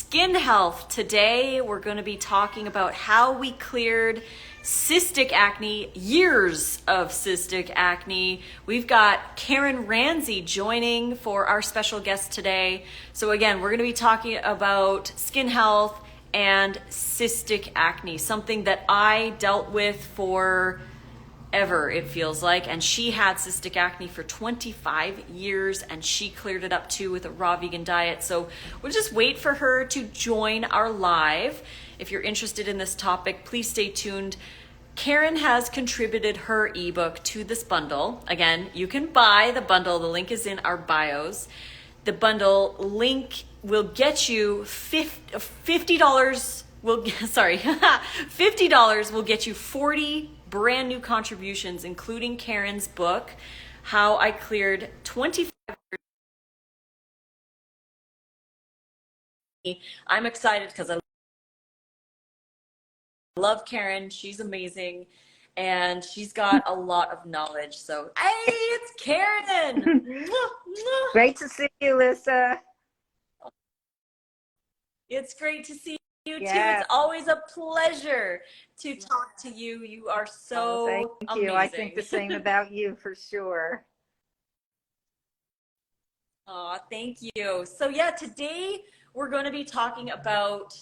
skin health. Today we're going to be talking about how we cleared cystic acne, years of cystic acne. We've got Karen Ramsey joining for our special guest today. So again, we're going to be talking about skin health and cystic acne, something that I dealt with for ever, it feels like, and she had cystic acne for 25 years and she cleared it up too with a raw vegan diet. So we'll just wait for her to join our live. If you're interested in this topic, please stay tuned. Karen has contributed her ebook to this bundle. Again, you can buy the bundle. The link is in our bios. The bundle link will get you $50 $50 will get you 40 brand new contributions, including Karen's book, How I Cleared 25 Years. I'm excited because I love Karen. She's amazing and she's got a lot of knowledge. So, hey, it's Karen. Great to see you, Lissa. It's great to see you too. Yes. It's always a pleasure to talk to you. You are so thank you. amazing. I think the same about you for sure. Oh, thank you. So yeah, today we're going to be talking about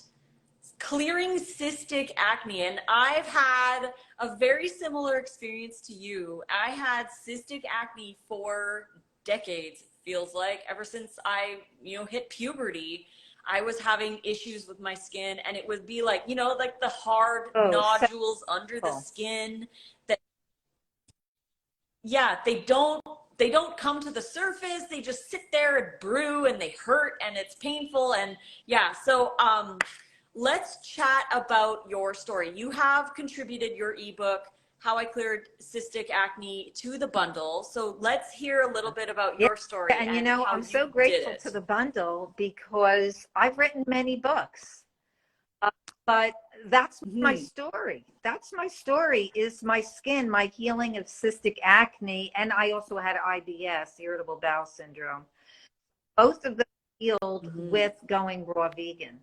clearing cystic acne. And I've had a very similar experience to you. I had cystic acne for decades, it feels like, ever since I, hit puberty. I was having issues with my skin, and it would be like, like the hard nodules under the skin that, yeah, they don't come to the surface. They just sit there and brew and they hurt and it's painful. And yeah, so let's chat about your story. You have contributed your ebook, How I Cleared Cystic Acne, to the bundle. So let's hear a little bit about your story. And I'm so grateful to the bundle because I've written many books, but that's my story. That's my story, is my skin, my healing of cystic acne. And I also had IBS, irritable bowel syndrome. Both of them healed with going raw vegan.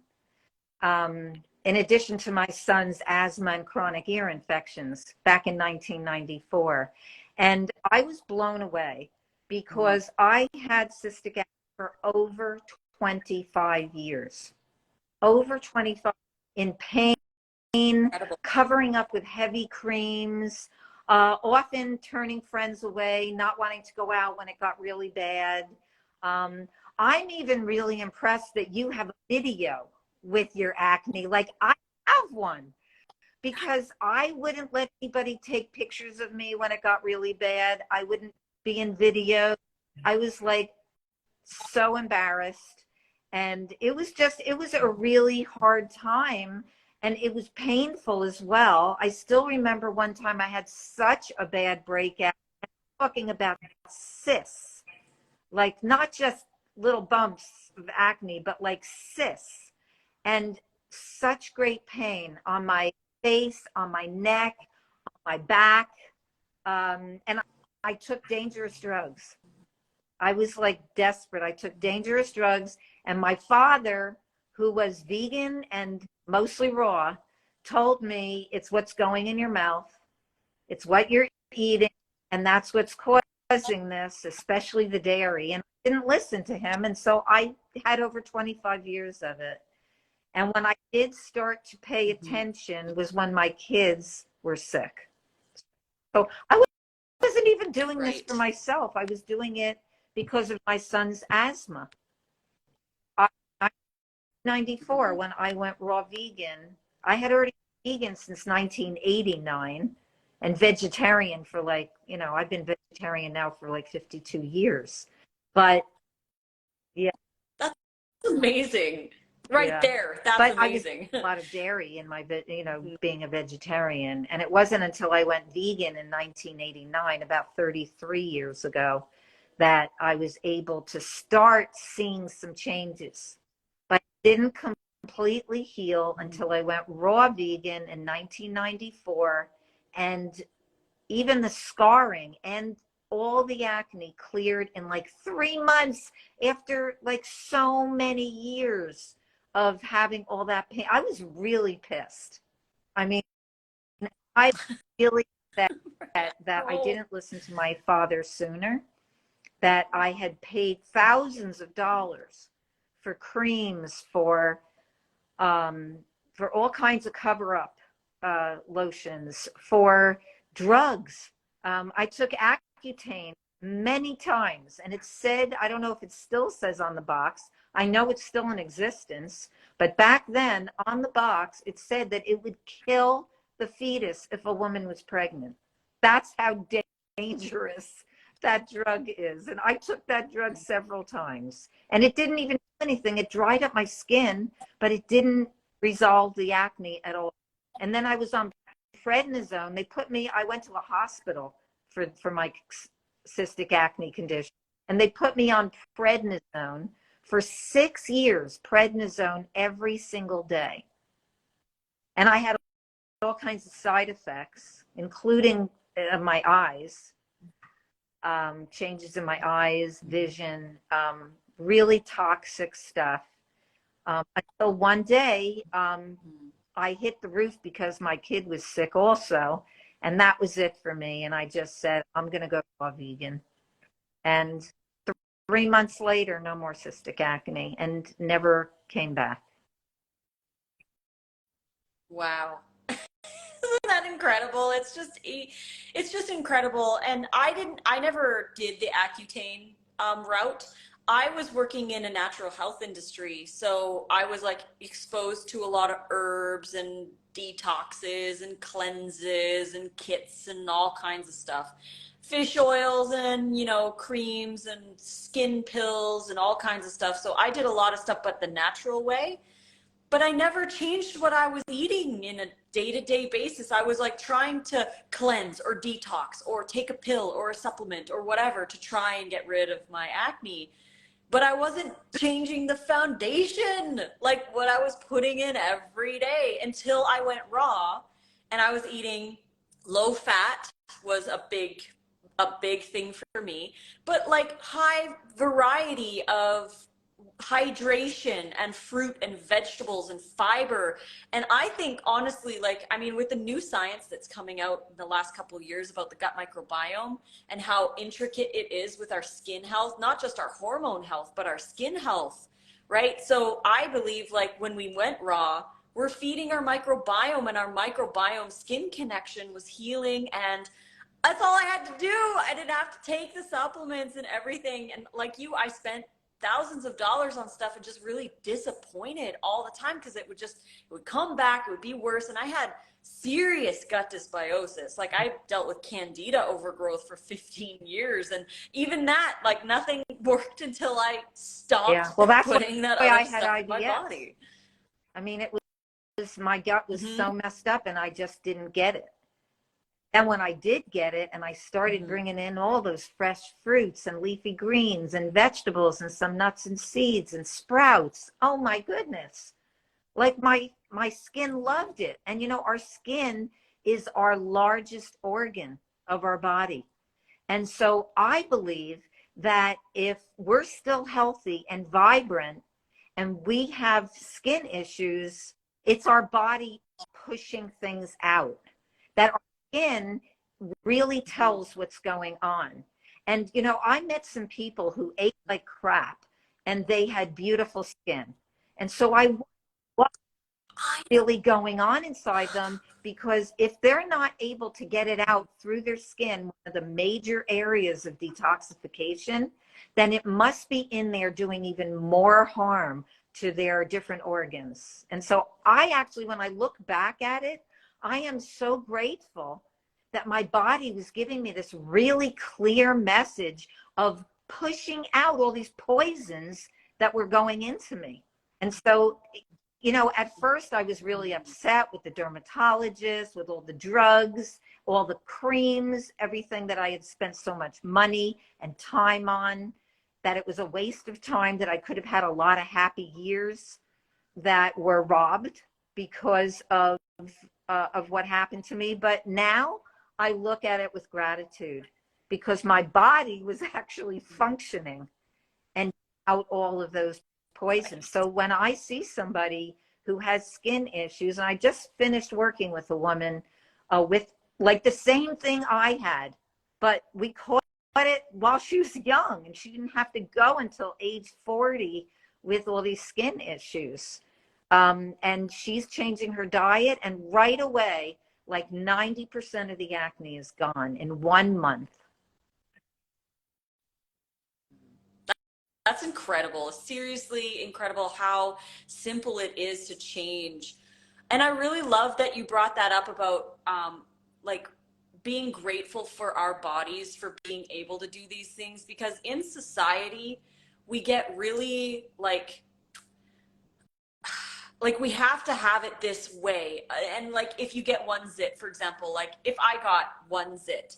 In addition to my son's asthma and chronic ear infections back in 1994. And I was blown away because I had cystic acne for over 25 years. Over 25, in pain, covering up with heavy creams, often turning friends away, not wanting to go out when it got really bad. I'm even really impressed that you have a video with your acne. Like, I have one, because I wouldn't let anybody take pictures of me when it got really bad. I wouldn't be in video. I was like so embarrassed, and it was a really hard time, and it was painful as well. I still remember one time I had such a bad breakout. I'm talking about cysts, like not just little bumps of acne, but like cysts. And such great pain on my face, on my neck, on my back. And I took dangerous drugs. I was like desperate. I took dangerous drugs. And my father, who was vegan and mostly raw, told me it's what's going in your mouth. It's what you're eating. And that's what's causing this, especially the dairy. And I didn't listen to him. And so I had over 25 years of it. And when I did start to pay attention was when my kids were sick. So I wasn't even doing this for myself. I was doing it because of my son's asthma. In 1994, when I went raw vegan, I had already been vegan since 1989 and vegetarian for I've been vegetarian now for like 52 years. But yeah. That's amazing. There. That's amazing. I was a lot of dairy in my, being a vegetarian. And it wasn't until I went vegan in 1989, about 33 years ago, that I was able to start seeing some changes. But I didn't completely heal until I went raw vegan in 1994. And even the scarring and all the acne cleared in like 3 months after like so many years of having all that pain. I was really pissed. I mean, I really that I didn't listen to my father sooner, that I had paid thousands of dollars for creams, for all kinds of cover-up lotions, for drugs. I took Accutane many times, and it said, I don't know if it still says on the box, I know it's still in existence, but back then on the box, it said that it would kill the fetus if a woman was pregnant. That's how dangerous that drug is. And I took that drug several times, and it didn't even do anything. It dried up my skin, but it didn't resolve the acne at all. And then I was on prednisone. I went to a hospital for my cystic acne condition, and they put me on prednisone for 6 years, prednisone every single day. And I had all kinds of side effects, including my eyes, changes in my eyes, vision, really toxic stuff. Until one day, I hit the roof because my kid was sick also. And that was it for me. And I just said, I'm going to go raw vegan. And 3 months later, no more cystic acne, and never came back. Wow. Isn't that incredible? It's just incredible. And I never did the Accutane route. I was working in a natural health industry, so I was like exposed to a lot of herbs and detoxes and cleanses and kits and all kinds of stuff. Fish oils and, creams and skin pills and all kinds of stuff. So I did a lot of stuff, but the natural way. But I never changed what I was eating in a day-to-day basis. I was like trying to cleanse or detox or take a pill or a supplement or whatever to try and get rid of my acne. But I wasn't changing the foundation, like what I was putting in every day, until I went raw and I was eating low fat was a big thing for me, but like high variety of hydration and fruit and vegetables and fiber. And I think honestly, with the new science that's coming out in the last couple of years about the gut microbiome and how intricate it is with our skin health, not just our hormone health, but our skin health, right? So I believe when we went raw, we're feeding our microbiome, and our microbiome skin connection was healing, and that's all I had to do. I didn't have to take the supplements and everything. And like you, I spent thousands of dollars on stuff and just really disappointed all the time, because it would come back, it would be worse. And I had serious gut dysbiosis. Like, I dealt with candida overgrowth for 15 years, and even that, nothing worked until I stopped putting that other stuff in my body. I mean, it was my gut was so messed up, and I just didn't get it. And when I did get it, and I started bringing in all those fresh fruits and leafy greens and vegetables and some nuts and seeds and sprouts, oh my goodness, like my skin loved it. And our skin is our largest organ of our body. And so I believe that if we're still healthy and vibrant and we have skin issues, it's our body pushing things out. That our skin really tells what's going on. And I met some people who ate like crap and they had beautiful skin. And so what's really going on inside them, because if they're not able to get it out through their skin, one of the major areas of detoxification, then it must be in there doing even more harm to their different organs. And so I actually, when I look back at it, I am so grateful that my body was giving me this really clear message of pushing out all these poisons that were going into me. And so, at first I was really upset with the dermatologist, with all the drugs, all the creams, everything that I had spent so much money and time on, that it was a waste of time, that I could have had a lot of happy years that were robbed because of what happened to me. But now I look at it with gratitude, because my body was actually functioning and out all of those poison. So when I see somebody who has skin issues, and I just finished working with a woman with like the same thing I had, but we caught it while she was young, and she didn't have to go until age 40 with all these skin issues. And she's changing her diet, and right away, like 90% of the acne is gone in 1 month. That's incredible. Seriously incredible how simple it is to change. And I really love that you brought that up about like being grateful for our bodies for being able to do these things, because in society we get really like we have to have it this way. And like if you get one zit, for example, like if I got one zit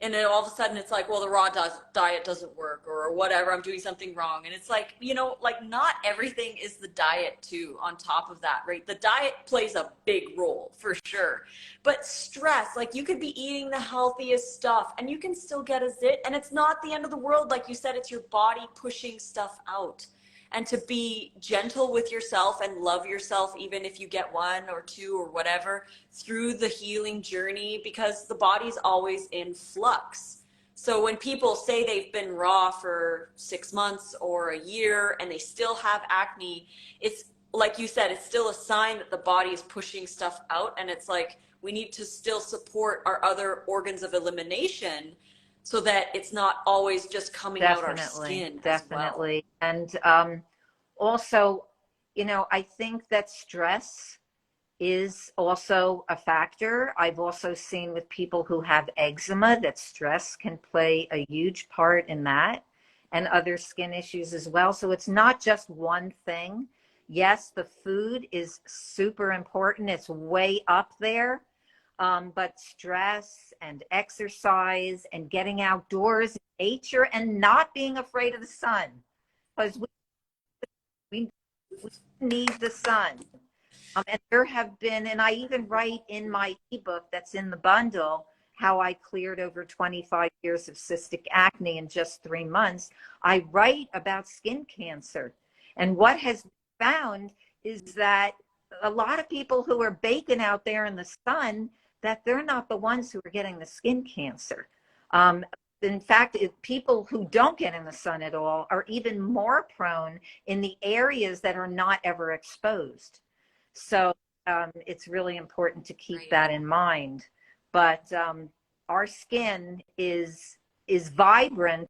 and then all of a sudden it's like, well, the raw diet doesn't work or whatever, I'm doing something wrong. And it's like, you know, like not everything is the diet too on top of that, right? The diet plays a big role for sure. But stress, like you could be eating the healthiest stuff and you can still get a zit, and it's not the end of the world. Like you said, it's your body pushing stuff out. And to be gentle with yourself and love yourself, even if you get one or two or whatever, through the healing journey, because the body's always in flux. So when people say they've been raw for 6 months or a year and they still have acne, it's like you said, it's still a sign that the body is pushing stuff out. And it's like, we need to still support our other organs of elimination so that it's not always just coming out our skin. Definitely. As well. And also, you know, I think that stress is also a factor. I've also seen with people who have eczema that stress can play a huge part in that, and other skin issues as well. So it's not just one thing. Yes, the food is super important. It's way up there. But stress and exercise and getting outdoors in nature and not being afraid of the sun, because we need the sun. And there have been, and I even write in my ebook that's in the bundle, how I cleared over 25 years of cystic acne in just 3 months. I write about skin cancer. And what has been found is that a lot of people who are baking out there in the sun, that they're not the ones who are getting the skin cancer. In fact, people who don't get in the sun at all are even more prone in the areas that are not ever exposed. So it's really important to keep that in mind. But our skin is vibrant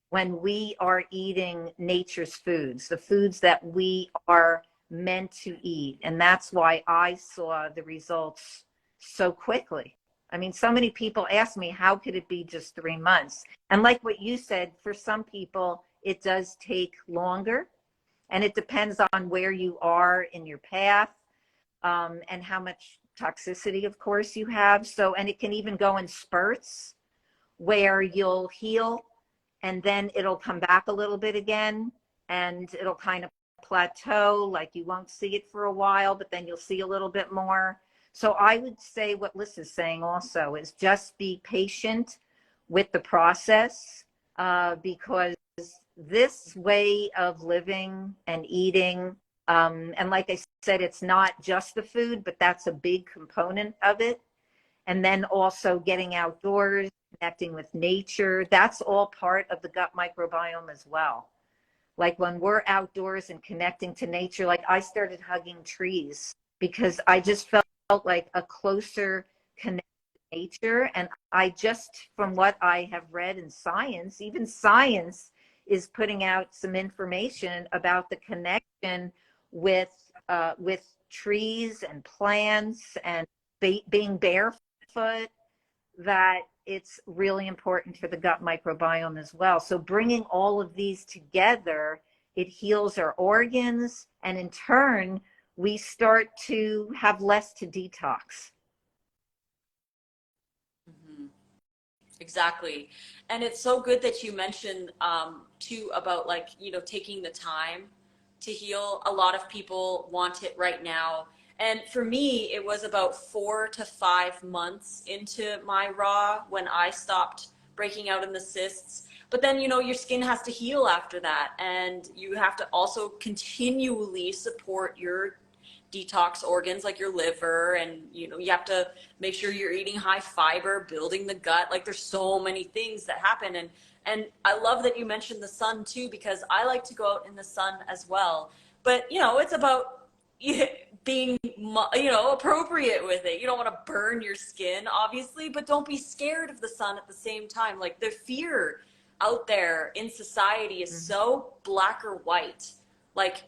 when we are eating nature's foods, the foods that we are meant to eat. And that's why I saw the results so quickly. I mean, so many people ask me, how could it be just 3 months? And like what you said, for some people, it does take longer, and it depends on where you are in your path, and how much toxicity, of course, you have. So, and it can even go in spurts where you'll heal and then it'll come back a little bit again, and it'll kind of plateau, like you won't see it for a while, but then you'll see a little bit more. So I would say what Lissa's saying also is just be patient with the process, because this way of living and eating, and like I said, it's not just the food, but that's a big component of it. And then also getting outdoors, connecting with nature, that's all part of the gut microbiome as well. Like when we're outdoors and connecting to nature, like I started hugging trees because I just felt like a closer connection to nature. And I just, from what I have read in science, even science is putting out some information about the connection with trees and plants and being barefoot, that it's really important for the gut microbiome as well. So bringing all of these together, it heals our organs, and in turn, we start to have less to detox. Mm-hmm. Exactly. And it's so good that you mentioned too about, like, you know, taking the time to heal. A lot of people want it right now. And for me, it was about 4 to 5 months into my raw when I stopped breaking out in the cysts. But then, you know, your skin has to heal after that. And you have to also continually support your detox organs like your liver, and you know, you have to make sure you're eating high fiber, building the gut. Like there's so many things that happen. And I love that you mentioned the sun too, because I like to go out in the sun as well. But you know, it's about being, you know, appropriate with it. You don't want to burn your skin, obviously, but don't be scared of the sun at the same time. Like the fear out there in society is so black or white. Like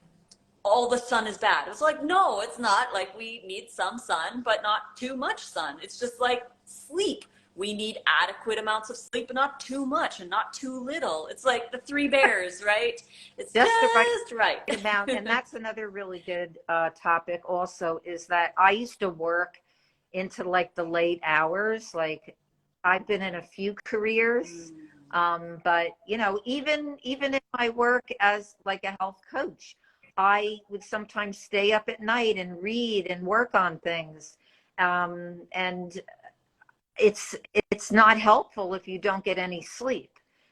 all the sun is bad. It's like, no, it's not. Like we need some sun, but not too much sun. It's just like sleep. We need adequate amounts of sleep, but not too much and not too little. It's like the three bears, right? It's just the right amount. And that's another really good topic also, is that I used to work into like the late hours. Like I've been in a few careers, but you know, even in my work as like a health coach, I would sometimes stay up at night and read and work on things. And it's not helpful if you don't get any sleep.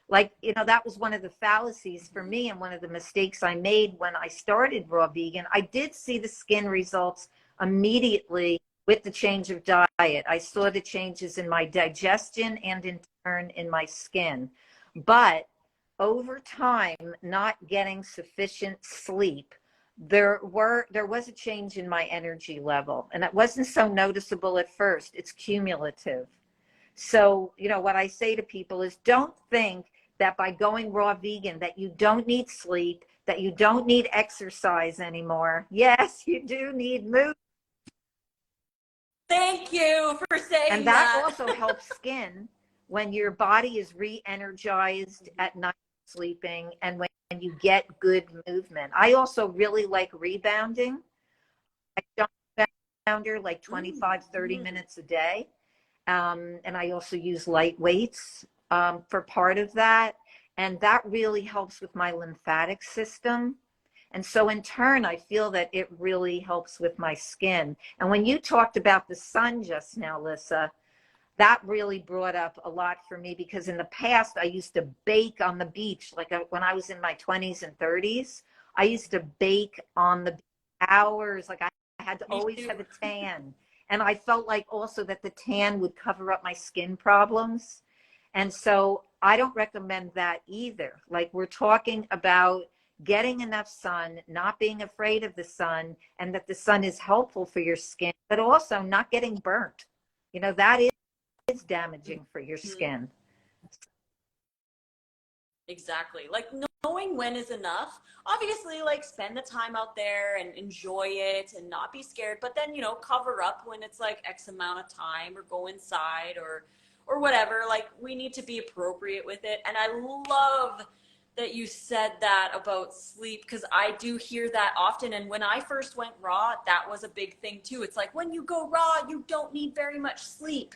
Like, you know, that was one of the fallacies for me and one of the mistakes I made when I started raw vegan. I did see the skin results immediately with the change of diet. I saw the changes in my digestion and in turn in my skin. But over time, not getting sufficient sleep, there was a change in my energy level, and it wasn't so noticeable at first. It's cumulative. So, you know, what I say to people is, don't think that by going raw vegan that you don't need sleep, that you don't need exercise anymore. Yes, you do need movement. Thank you for saying that. And that also helps skin when your body is re-energized at night sleeping, and when you get good movement. I also really like rebounding. I jump rebounder like 25, 30 minutes a day. And I also use light weights for part of that. And that really helps with my lymphatic system. And so in turn, I feel that it really helps with my skin. And when you talked about the sun just now, Lissa, that really brought up a lot for me, because in the past I used to bake on the beach. Like when I was in my 20s and 30s, I used to bake on the hours. Like I had to always have a tan. And I felt like also that the tan would cover up my skin problems. And so I don't recommend that either. Like we're talking about getting enough sun, not being afraid of the sun, and that the sun is helpful for your skin, but also not getting burnt. You know, that is damaging for your skin. Exactly. Like knowing when is enough. Obviously, like spend the time out there and enjoy it and not be scared, but then, you know, cover up when it's like X amount of time, or go inside or whatever. Like we need to be appropriate with it. And I love that you said that about sleep, because I do hear that often. And when I first went raw, that was a big thing too. It's like, when you go raw, you don't need very much sleep.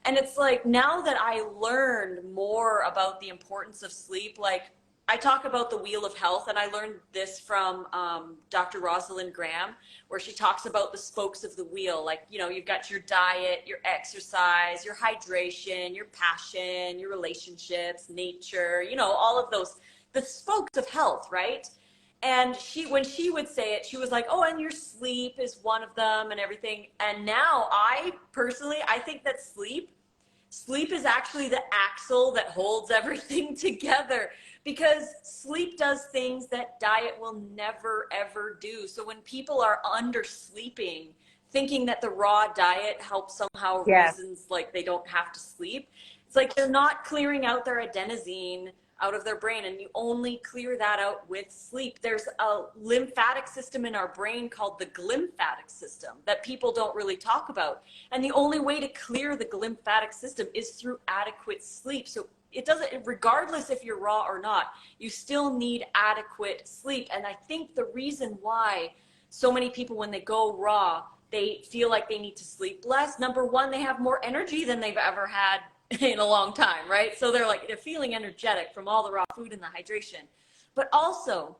And it's like, now that I learned more about the importance of sleep, like I talk about the wheel of health, and I learned this from Dr. Rosalind Graham, where she talks about the spokes of the wheel. Like, you know, you've got your diet, your exercise, your hydration, your passion, your relationships, nature, you know, all of those, the spokes of health, right? And when she would say it, she was like, oh, and your sleep is one of them and everything. And now I think that sleep is actually the axle that holds everything together, because sleep does things that diet will never, ever do. So when people are undersleeping, thinking that the raw diet helps somehow reasons like they don't have to sleep, it's like they're not clearing out their adenosine out of their brain, and you only clear that out with sleep. There's a lymphatic system in our brain called the glymphatic system that people don't really talk about, and the only way to clear the glymphatic system is through adequate sleep. So it doesn't, regardless if you're raw or not, you still need adequate sleep. And I think the reason why so many people, when they go raw, they feel like they need to sleep less. Number one, they have more energy than they've ever had in a long time, right? So they're feeling energetic from all the raw food and the hydration. But also,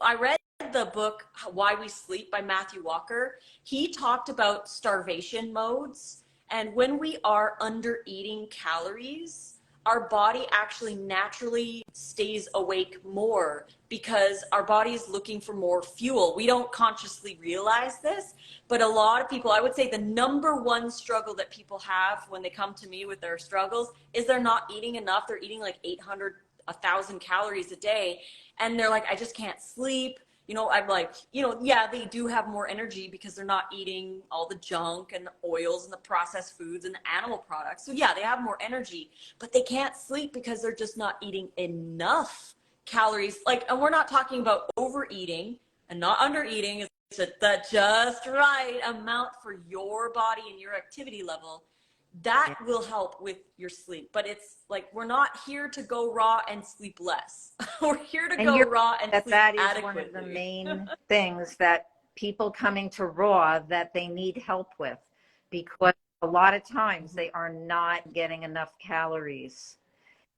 I read the book Why We Sleep by Matthew Walker. He talked about starvation modes, and when we are under eating calories, our body actually naturally stays awake more because our body is looking for more fuel. We don't consciously realize this, but a lot of people, I would say the number one struggle that people have when they come to me with their struggles is they're not eating enough. They're eating like 800, 1,000 calories a day. And they're like, I just can't sleep. You know, I'm like, you know, yeah, they do have more energy because they're not eating all the junk and the oils and the processed foods and the animal products. So yeah, they have more energy, but they can't sleep because they're just not eating enough calories. Like, and we're not talking about overeating and not undereating. It's the just right amount for your body and your activity level. That will help with your sleep. But it's like, we're not here to go raw and sleep less. We're here to go raw and sleep that is adequately. one of the main things that people coming to raw that they need help with, because a lot of times they are not getting enough calories.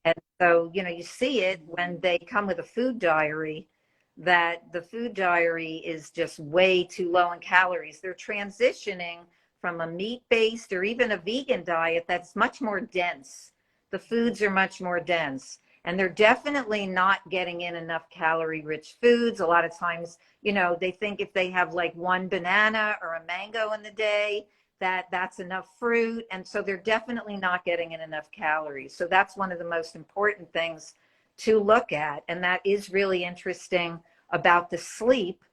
And so, you know, you see it when they come with a food diary, that the food diary is just way too low in calories. They're transitioning from a meat-based or even a vegan diet that's much more dense. The foods are much more dense, and they're definitely not getting in enough calorie-rich foods. A lot of times, you know, they think if they have like one banana or a mango in the day, that's enough fruit. And so they're definitely not getting in enough calories. So that's one of the most important things to look at. And that is really interesting about the sleep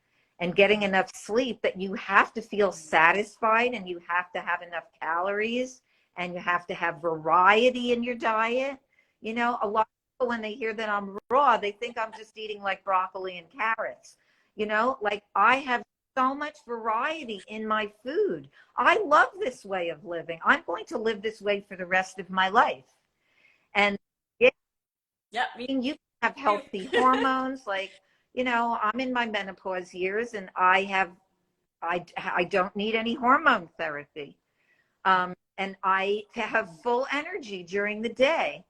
and getting enough sleep, that you have to feel satisfied and you have to have enough calories and you have to have variety in your diet. You know, a lot of people, when they hear that I'm raw, they think I'm just eating like broccoli and carrots. You know, like I have so much variety in my food. I love this way of living. I'm going to live this way for the rest of my life. And yeah, I mean, you have healthy hormones. Like, you know, I'm in my menopause years and I don't need any hormone therapy. And I have full energy during the day.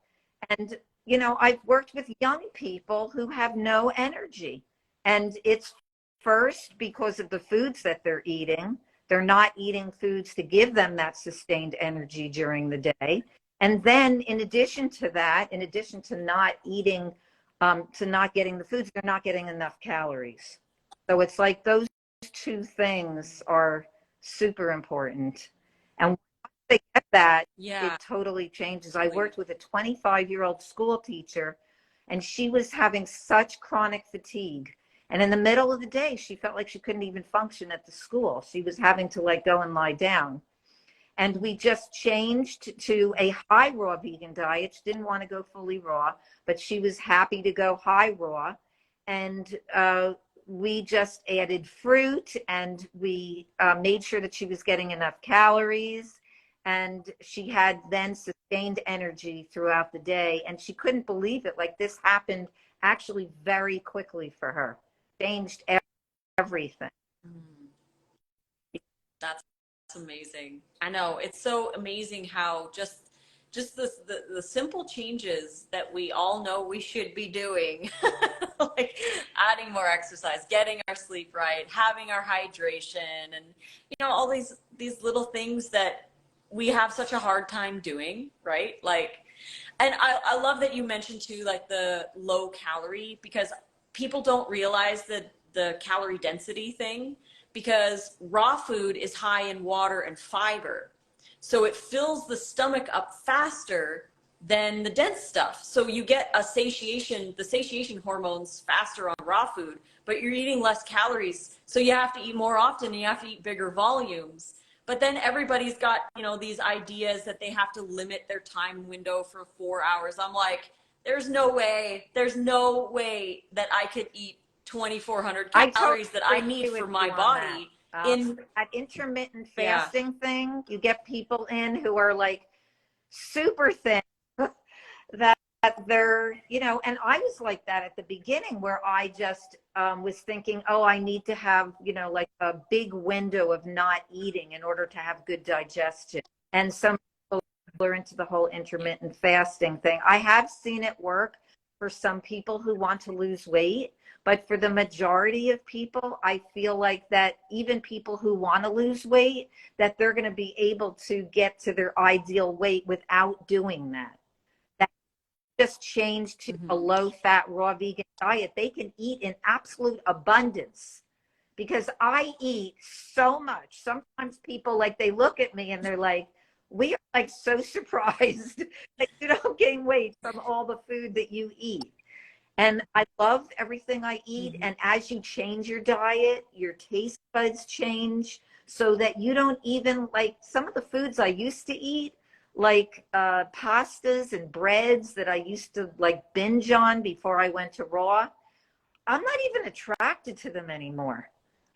And, you know, I've worked with young people who have no energy. And it's first because of the foods that they're eating. They're not eating foods to give them that sustained energy during the day. And then in addition to that, in addition to not eating, to not getting the foods, they're not getting enough calories. So it's like those two things are super important. And once they get that, it totally changes. I worked with a 25-year-old school teacher, and she was having such chronic fatigue. And in the middle of the day, she felt like she couldn't even function at the school. She was having to like go and lie down. And we just changed to a high raw vegan diet. She didn't want to go fully raw, but she was happy to go high raw. And we just added fruit, and we made sure that she was getting enough calories. And she had then sustained energy throughout the day. And she couldn't believe it. Like, this happened actually very quickly for her. Changed everything. That's amazing. I know, it's so amazing how just the simple changes that we all know we should be doing, like adding more exercise, getting our sleep right, having our hydration, and you know, all these little things that we have such a hard time doing, right? Like, and I love that you mentioned too, like the low calorie, because people don't realize the calorie density thing, because raw food is high in water and fiber. So it fills the stomach up faster than the dense stuff. So you get the satiation hormones faster on raw food, but you're eating less calories. So you have to eat more often and you have to eat bigger volumes. But then everybody's got, you know, these ideas that they have to limit their time window for 4 hours. I'm like, there's no way that I could eat 2,400 calories that I need for my body. In that intermittent fasting thing, you get people in who are like super thin, that they're, you know, and I was like that at the beginning, where I just was thinking, oh, I need to have, you know, like a big window of not eating in order to have good digestion. And some people are into the whole intermittent fasting thing. I have seen it work for some people who want to lose weight. But for the majority of people, I feel like that even people who want to lose weight, that they're going to be able to get to their ideal weight without doing that. That's just change to a low-fat, raw vegan diet, they can eat in absolute abundance. Because I eat so much. Sometimes people, like, they look at me and they're like, we are like so surprised that you don't gain weight from all the food that you eat. And I love everything I eat. And as you change your diet, your taste buds change, so that you don't even like some of the foods I used to eat, like pastas and breads that I used to like binge on before I went to raw. I'm not even attracted to them anymore.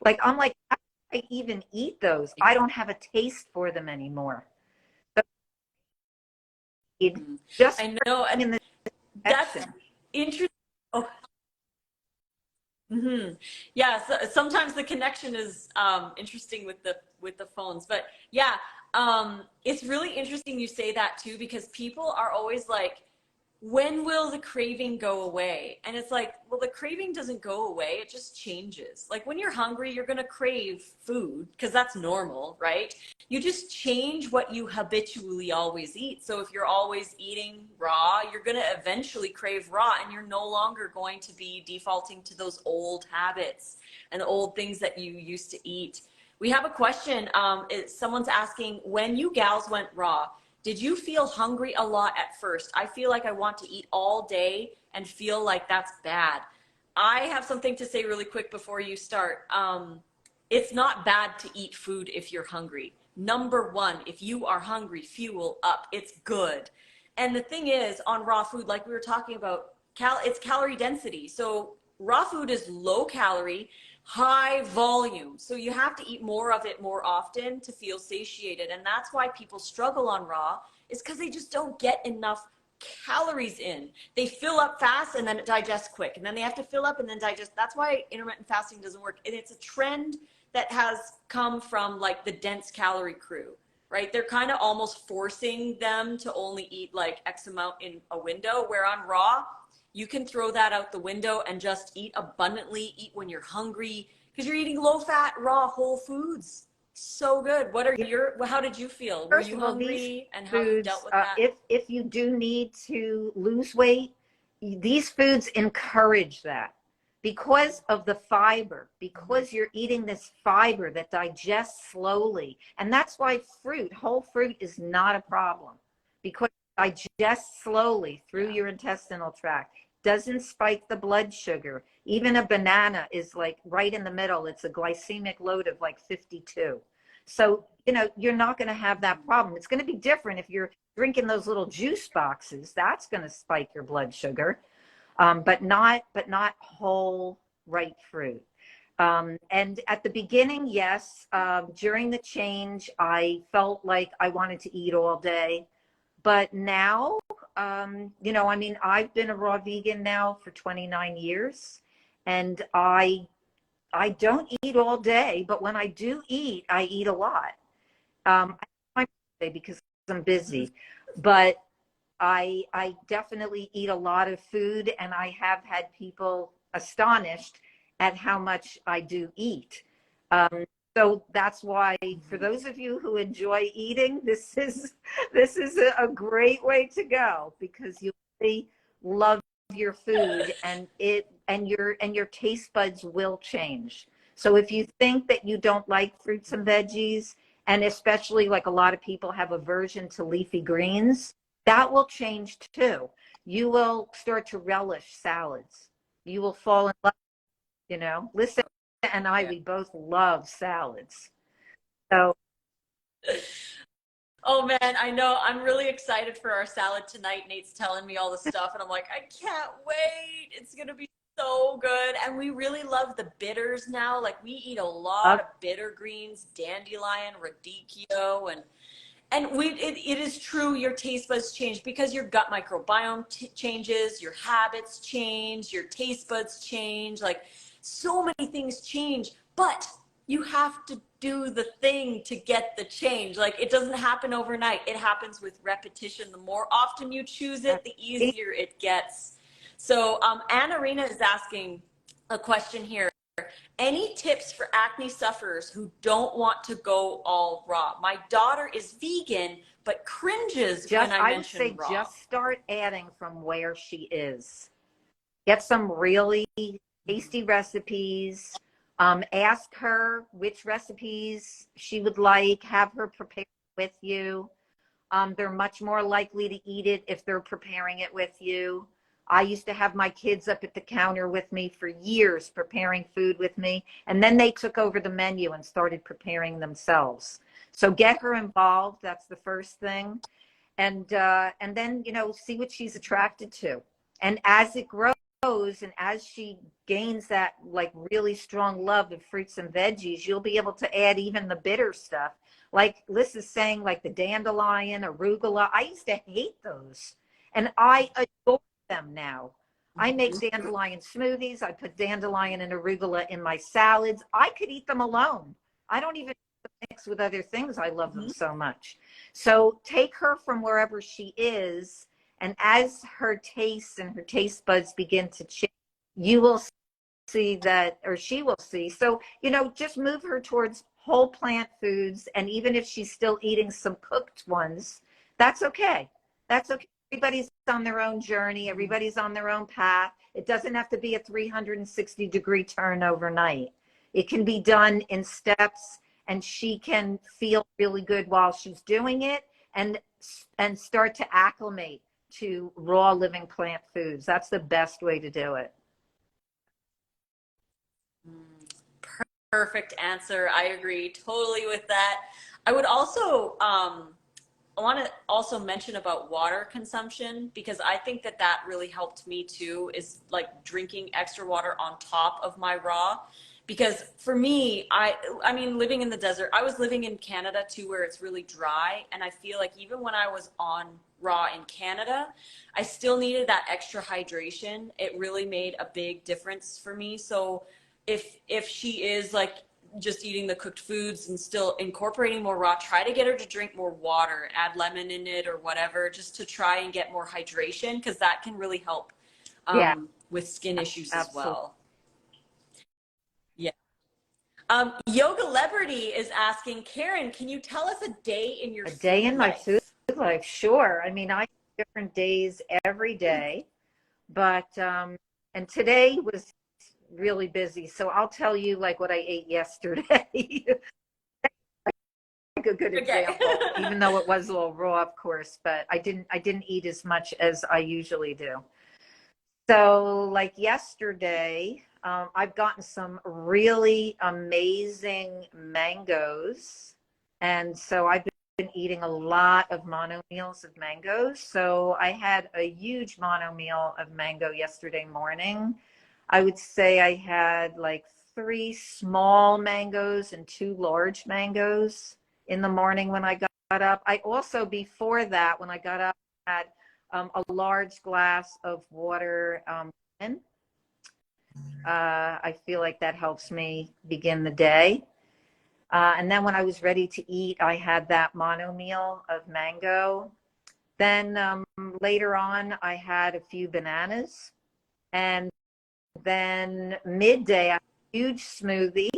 Like, I'm like, how do I even eat those? I don't have a taste for them anymore. So, just I know, and that's interesting. Oh. Yeah, so sometimes the connection is interesting with the phones, but yeah, it's really interesting you say that too, because people are always like, when will the craving go away? And it's like, well, the craving doesn't go away. It just changes. Like, when you're hungry, you're going to crave food because that's normal, right? You just change what you habitually always eat. So if you're always eating raw, you're going to eventually crave raw, and you're no longer going to be defaulting to those old habits and the old things that you used to eat. We have a question. Someone's asking, when you gals went raw, did you feel hungry a lot at first? I feel like I want to eat all day and feel like that's bad. I have something to say really quick before you start. It's not bad to eat food if you're hungry. Number one, if you are hungry, fuel up. It's good. And the thing is, on raw food, like we were talking about, it's calorie density. So raw food is low calorie, high volume. So you have to eat more of it more often to feel satiated. And that's why people struggle on raw, is because they just don't get enough calories in. They fill up fast and then it digests quick. And then they have to fill up and then digest. That's why intermittent fasting doesn't work. And it's a trend that has come from like the dense calorie crew, right? They're kind of almost forcing them to only eat like X amount in a window, where on raw, you can throw that out the window and just eat abundantly, eat when you're hungry, because you're eating low fat, raw, whole foods. So good. How did you feel? Were you hungry, and how you dealt with that? If you do need to lose weight, these foods encourage that because of the fiber, because you're eating this fiber that digests slowly. And that's why whole fruit is not a problem, because digest slowly through your intestinal tract, doesn't spike the blood sugar. Even a banana is like right in the middle. It's a glycemic load of like 52. So, you're not going to have that problem. It's going to be different if you're drinking those little juice boxes. That's going to spike your blood sugar, but not whole ripe fruit. And at the beginning, yes, during the change, I felt like I wanted to eat all day. But now, I've been a raw vegan now for 29 years, and I don't eat all day, but when I do eat, I eat a lot. I my birthday because I'm busy, but I definitely eat a lot of food, and I have had people astonished at how much I do eat. So that's why, for those of you who enjoy eating, this is a great way to go, because you really love your food, and your taste buds will change. So if you think that you don't like fruits and veggies, and especially like a lot of people have aversion to leafy greens, that will change too. You will start to relish salads. You will fall in love, Lissa and I, we both love salads. So, oh man, I know. I'm really excited for our salad tonight. Nate's telling me all the stuff, and I'm like, I can't wait. It's gonna be so good. And we really love the bitters now. Like, we eat a lot of bitter greens, dandelion, radicchio, and it is true, your taste buds change because your gut microbiome changes, your habits change, your taste buds change. Like, so many things change, but you have to do the thing to get the change. Like, it doesn't happen overnight. It happens with repetition. The more often you choose it, the easier it gets. So Anna Rena is asking a question here. Any tips for acne sufferers who don't want to go all raw? My daughter is vegan, but cringes when I I would mention say raw. just start adding from where she is. Get some really tasty recipes. Ask her which recipes she would like. Have her prepare with you. They're much more likely to eat it if they're preparing it with you. I used to have my kids up at the counter with me for years preparing food with me, and then they took over the menu and started preparing themselves. So get her involved. That's the first thing. And then, you know, see what she's attracted to. And as it grows and as she gains that like really strong love of fruits and veggies, you'll be able to add even the bitter stuff. Like Lissa's saying, like the dandelion, arugula. I used to hate those, and I adore them now. I make dandelion smoothies. I put dandelion and arugula in my salads. I could eat them alone. I don't even mix with other things. I love them so much. So take her from wherever she is, and as her tastes and her taste buds begin to change, you will see that, or she will see. So, you know, just move her towards whole plant foods. And even if she's still eating some cooked ones, that's okay. That's okay. Everybody's on their own journey. Everybody's on their own path. It doesn't have to be a 360-degree turn overnight. It can be done in steps, and she can feel really good while she's doing it, and start to acclimate to raw living plant foods. That's the best way to do it. Perfect answer. I agree totally with that. I would also I want to also mention about water consumption, because I think that that really helped me too, is like drinking extra water on top of my raw. Because for me, I mean, living in the desert, I was living in Canada too, where it's really dry. And I feel like even when I was on raw in Canada, I still needed that extra hydration. It really made a big difference for me. So if she is like just eating the cooked foods and still incorporating more raw, try to get her to drink more water, add lemon in it or whatever, just to try and get more hydration, because that can really help Yeah, with skin issues as absolutely. well. Yeah. Yoga Celebrity is asking, Karen, can you tell us a day in your A day food in my food life? life, sure. I mean, I have different days every day, but and today was really busy. So I'll tell you like what I ate yesterday. Like a good Okay. example, even though it was a little raw, of course, but I didn't eat as much as I usually do. So like yesterday, I've gotten some really amazing mangoes. And so I've been eating a lot of mono meals of mangoes. So I had a huge mono meal of mango yesterday morning. I would say I had like three small mangoes and two large mangoes in the morning when I got up. I also, before that, when I got up, had a large glass of water. And I feel like that helps me begin the day. And then when I was ready to eat, I had that mono meal of mango. Then later on, I had a few bananas. And then midday, I had a huge smoothie.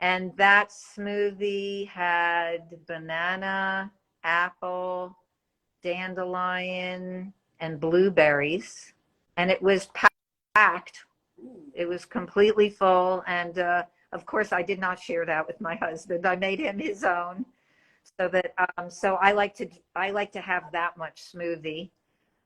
And that smoothie had banana, apple, dandelion, and blueberries. And it was packed. It was completely full. And of course, I did not share that with my husband. I made him his own, so that so I like to have that much smoothie.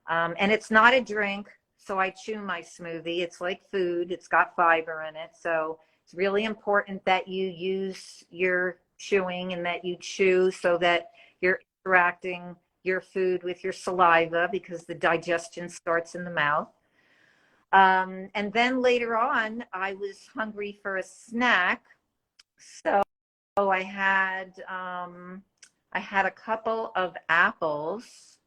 And it's not a drink, so I chew my smoothie. It's like food. It's got fiber in it. So it's really important that you use your chewing and that you chew so that you're interacting your food with your saliva, because the digestion starts in the mouth. And then later on, I was hungry for a snack. So I had a couple of apples.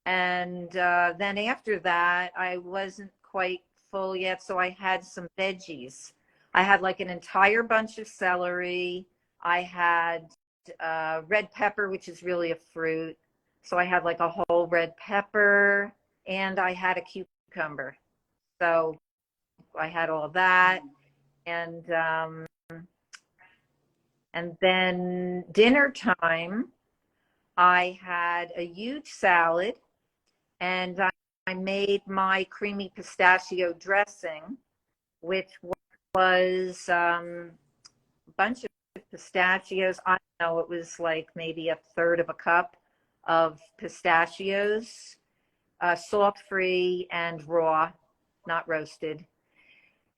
And then after that, I wasn't quite full yet, so I had some veggies. I had like an entire bunch of celery. I had red pepper, which is really a fruit. So I had like a whole red pepper, and I had a cucumber. So I had all that. And then dinner time, I had a huge salad, and I made my creamy pistachio dressing, which was a bunch of pistachios. I don't know, it was like maybe a third of a cup of pistachios, salt-free and raw, not roasted.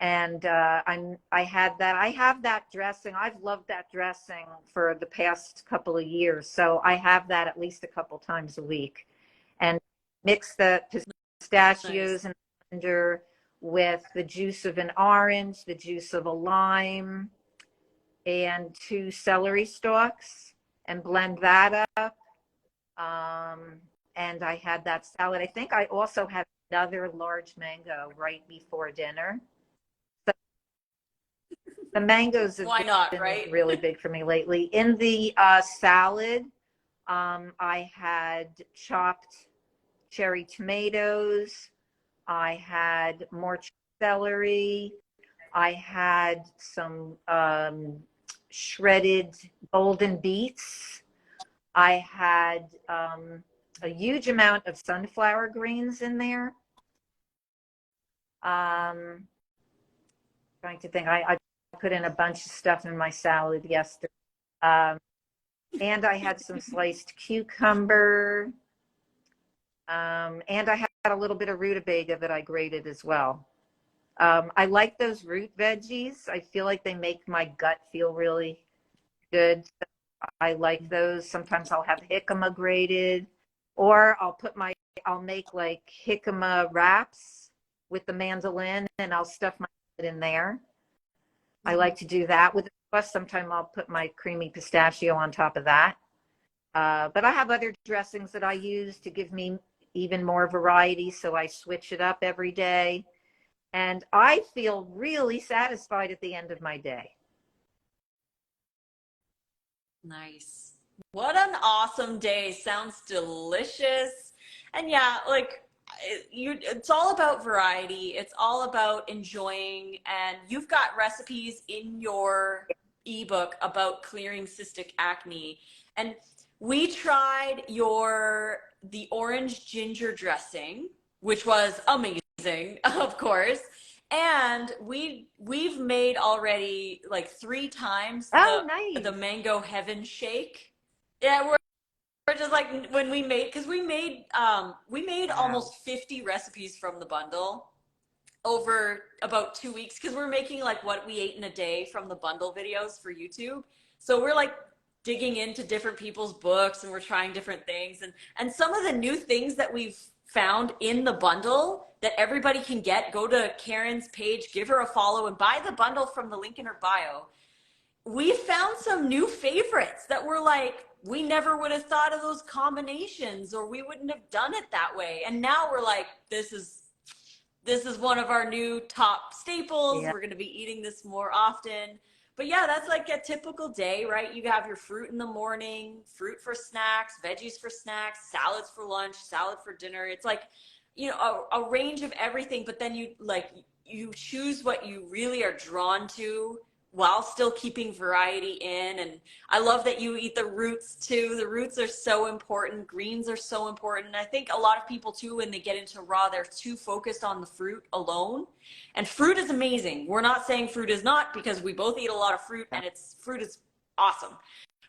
And I had that. I have that dressing. I've loved that dressing for the past couple of years. So I have that at least a couple times a week. And mix the pistachios in the blender with the juice of an orange, the juice of a lime, and 2 celery stalks, and blend that up. And I had that salad. I think I also had another large mango right before dinner. The mangoes have Why not, been right? really big for me lately. In the salad, I had chopped cherry tomatoes. I had more celery. I had some shredded golden beets. I had a huge amount of sunflower greens in there. Trying to think, I put in a bunch of stuff in my salad yesterday. And I had some sliced cucumber. And I had a little bit of rutabaga that I grated as well. I like those root veggies. I feel like they make my gut feel really good. I like those. Sometimes I'll have jicama grated, or I'll make like jicama wraps with the mandolin, and I'll stuff my in there. I like to do that with plus sometimes I'll put my creamy pistachio on top of that. But I have other dressings that I use to give me even more variety, so I switch it up every day. And I feel really satisfied at the end of my day. Nice. What an awesome day. Sounds delicious. And yeah, like it's all about variety. It's all about enjoying, and you've got recipes in your ebook about clearing cystic acne. And we tried the orange ginger dressing, which was amazing, of course. And we've made already like 3 times nice. the mango heaven shake. Yeah, we're just like when we made, because we made almost 50 recipes from the bundle over about 2 weeks, because we're making like what we ate in a day from the bundle videos for YouTube. So we're like digging into different people's books, and we're trying different things, and some of the new things that we've found in the bundle that everybody can get. Go to Karen's page, give her a follow, and buy the bundle from the link in her bio. We found some new favorites that were like, we never would have thought of those combinations, or we wouldn't have done it that way. And now we're like, this is one of our new top staples. Yeah. We're going to be eating this more often. But yeah, that's like a typical day, right? You have your fruit in the morning, fruit for snacks, veggies for snacks, salads for lunch, salad for dinner. It's like, you know, a range of everything, but then you choose what you really are drawn to while still keeping variety in. And I love that you eat the roots too. The roots are so important. Greens are so important. I think a lot of people too, when they get into raw, they're too focused on the fruit alone. And fruit is amazing. We're not saying fruit is not, because we both eat a lot of fruit, and fruit is awesome.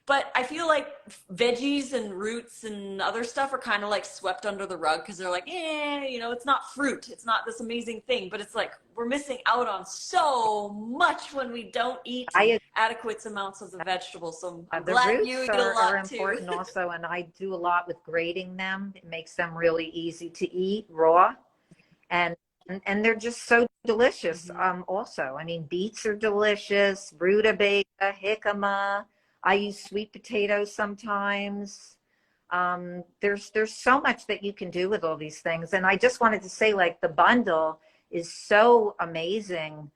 But I feel like veggies and roots and other stuff are kind of like swept under the rug, because they're like, you know, it's not fruit. It's not this amazing thing. But it's like we're missing out on so much when we don't eat adequate amounts of the vegetables. So I'm glad you eat a lot are important also, and I do a lot with grating them. It makes them really easy to eat raw, and they're just so delicious. Also, I mean, beets are delicious, rutabaga, jicama. I use sweet potatoes sometimes. There's so much that you can do with all these things. And I just wanted to say, like, the bundle is so amazing.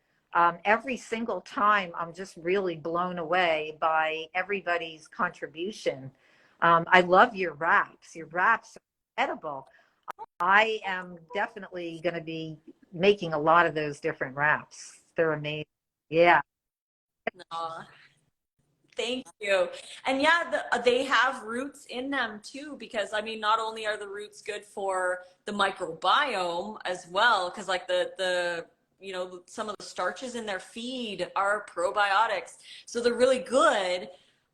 Every single time I'm just really blown away by everybody's contribution. I love your wraps. Your wraps are edible. I am definitely going to be making a lot of those different wraps. They're amazing. Yeah. Aw, thank you. And yeah, they have roots in them too, because I mean, not only are the roots good for the microbiome as well, because like the some of the starches in their feed are probiotics, so they're really good.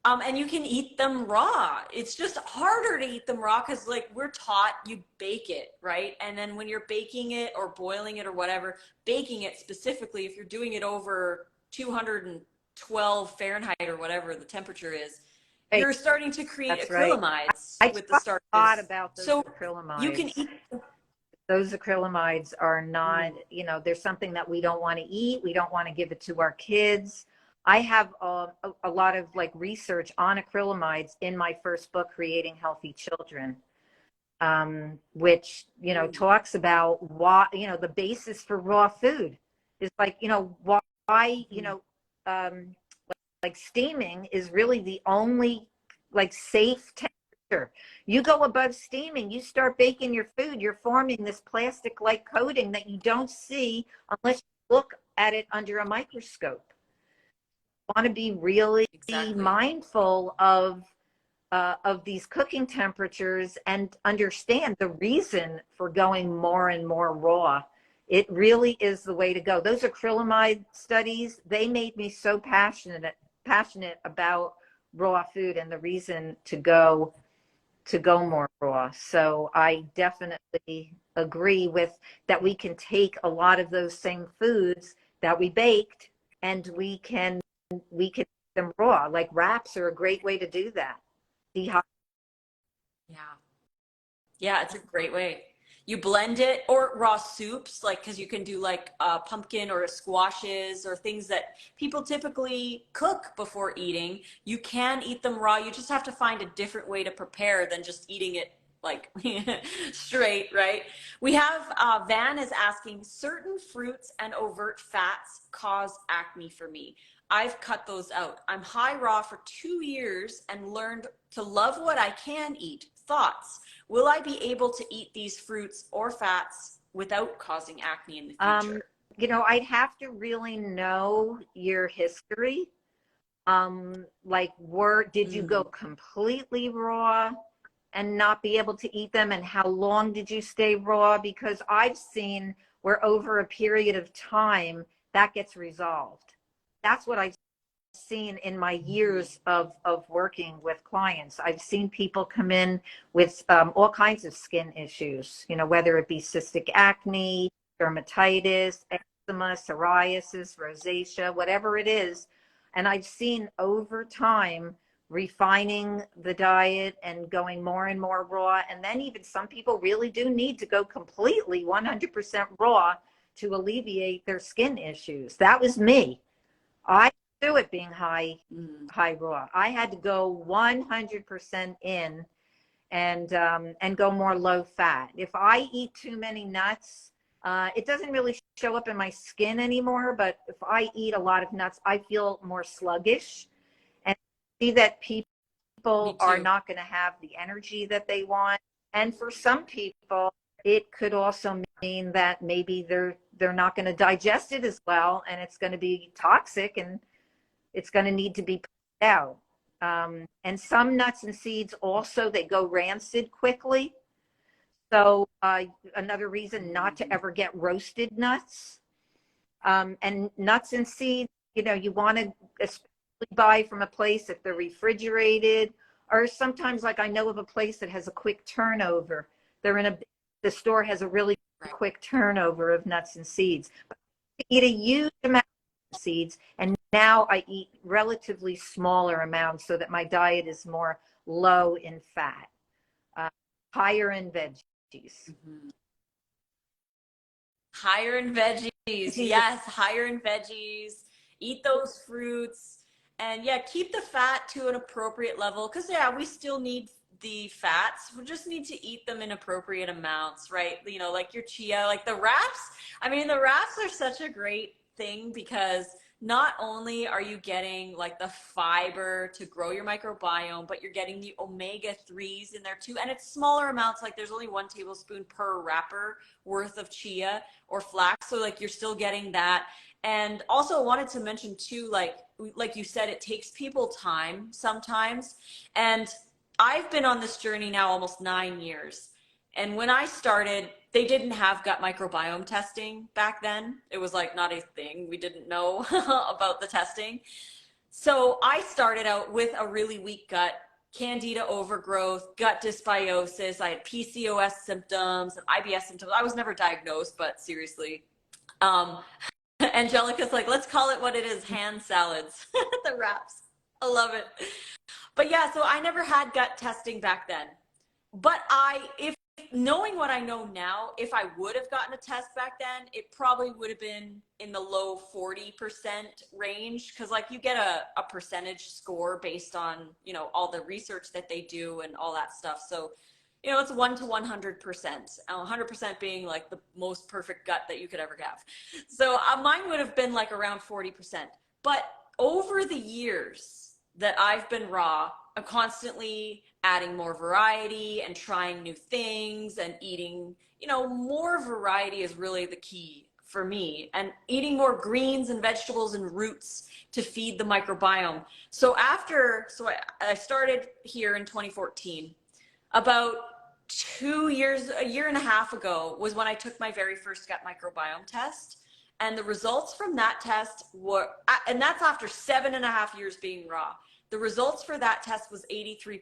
And you can eat them raw. It's just harder to eat them raw because like we're taught you bake it, right? And then when you're baking it or boiling it or whatever, baking it specifically, if you're doing it over 212 Fahrenheit or whatever the temperature is, Right. you're starting to create That's right. acrylamides I with the talk a lot starches. about those So you can acrylamides. eat. Those acrylamides are not, there's something that we don't want to eat. We don't want to give it to our kids. I have a lot of like research on acrylamides in my first book, Creating Healthy Children, which, talks about why, the basis for raw food is like, why, like steaming is really the only like safe temperature. You go above steaming, you start baking your food, you're forming this plastic like coating that you don't see unless you look at it under a microscope. You want to be really mindful of these cooking temperatures and understand the reason for going more and more raw. It really is the way to go. Those acrylamide studies, they made me so passionate about raw food and the reason to go more raw. So I definitely agree with that. We can take a lot of those same foods that we baked and we can eat them raw. Like wraps are a great way to do that. Yeah. Yeah, it's a great way. You blend it or raw soups, like, because you can do like pumpkin or squashes or things that people typically cook before eating. You can eat them raw. You just have to find a different way to prepare than just eating it like straight, right? We have Van is asking, certain fruits and overt fats cause acne for me. I've cut those out. I'm high raw for 2 years and learned to love what I can eat. Thoughts? Will I be able to eat these fruits or fats without causing acne in the future? I'd have to really know your history. Like, did you go completely raw and not be able to eat them? And how long did you stay raw? Because I've seen where over a period of time that gets resolved. That's what I've seen in my years of working with clients. I've seen people come in with all kinds of skin issues, whether it be cystic acne, dermatitis, eczema, psoriasis, rosacea, whatever it is. And I've seen over time refining the diet and going more and more raw. And then even some people really do need to go completely 100% raw to alleviate their skin issues. That was me. I do it being high raw. I had to go 100% in and go more low fat. If I eat too many nuts, it doesn't really show up in my skin anymore. But if I eat a lot of nuts, I feel more sluggish, and see that people are not going to have the energy that they want. And for some people, it could also mean that maybe they're not going to digest it as well, and it's going to be toxic, and it's going to need to be put out. And some nuts and seeds also, they go rancid quickly. So another reason not to ever get roasted nuts. And nuts and seeds, you want to especially buy from a place if they're refrigerated, or sometimes, like, I know of a place that has a quick turnover. The store has a really quick turnover of nuts and seeds. But I eat a huge amount of seeds, and now I eat relatively smaller amounts so that my diet is more low in fat, higher in veggies. Higher in veggies. Yes, higher in veggies. Eat those fruits. And yeah, keep the fat to an appropriate level, because yeah, we still need the fats. We just need to eat them in appropriate amounts, right? Like your chia, like the wraps. I mean, the wraps are such a great thing because not only are you getting like the fiber to grow your microbiome, but you're getting the omega-3s in there too. And it's smaller amounts, like there's only 1 tablespoon per wrapper worth of chia or flax. So like you're still getting that. And also wanted to mention too, like you said, it takes people time sometimes. And I've been on this journey now almost 9 years. And when I started, they didn't have gut microbiome testing back then. It was like not a thing. We didn't know about the testing. So I started out with a really weak gut, candida overgrowth, gut dysbiosis. I had PCOS symptoms and IBS symptoms. I was never diagnosed, but seriously. Um, Angelica's like, let's call it what it is, hand salads, the wraps. I love it. But yeah, so I never had gut testing back then. But if knowing what I know now, if I would have gotten a test back then, it probably would have been in the low 40% range. Cause like you get a percentage score based on, you know, all the research that they do and all that stuff. So, you know, it's 1 to 100%, 100% being like the most perfect gut that you could ever have. So mine would have been like around 40%. But over the years that I've been raw, I'm constantly adding more variety and trying new things and eating, you know, more variety is really the key for me, and eating more greens and vegetables and roots to feed the microbiome. So I started here in 2014. About 2 years, a year and a half ago was when I took my very first gut microbiome test. And the results from that test were, and that's after 7.5 years being raw. The results for that test was 83%.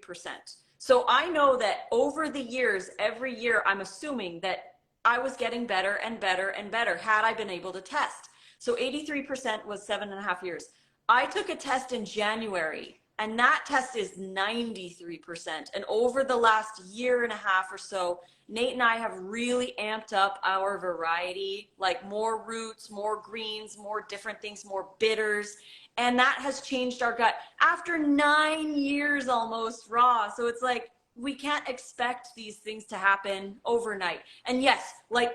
So I know that over the years, every year, I'm assuming that I was getting better and better and better had I been able to test. So 83% was 7.5 years. I took a test in January, and that test is 93%. And over the last year and a half or so, Nate and I have really amped up our variety, like more roots, more greens, more different things, more bitters. And that has changed our gut after 9 years almost raw. So it's like, we can't expect these things to happen overnight. And yes, like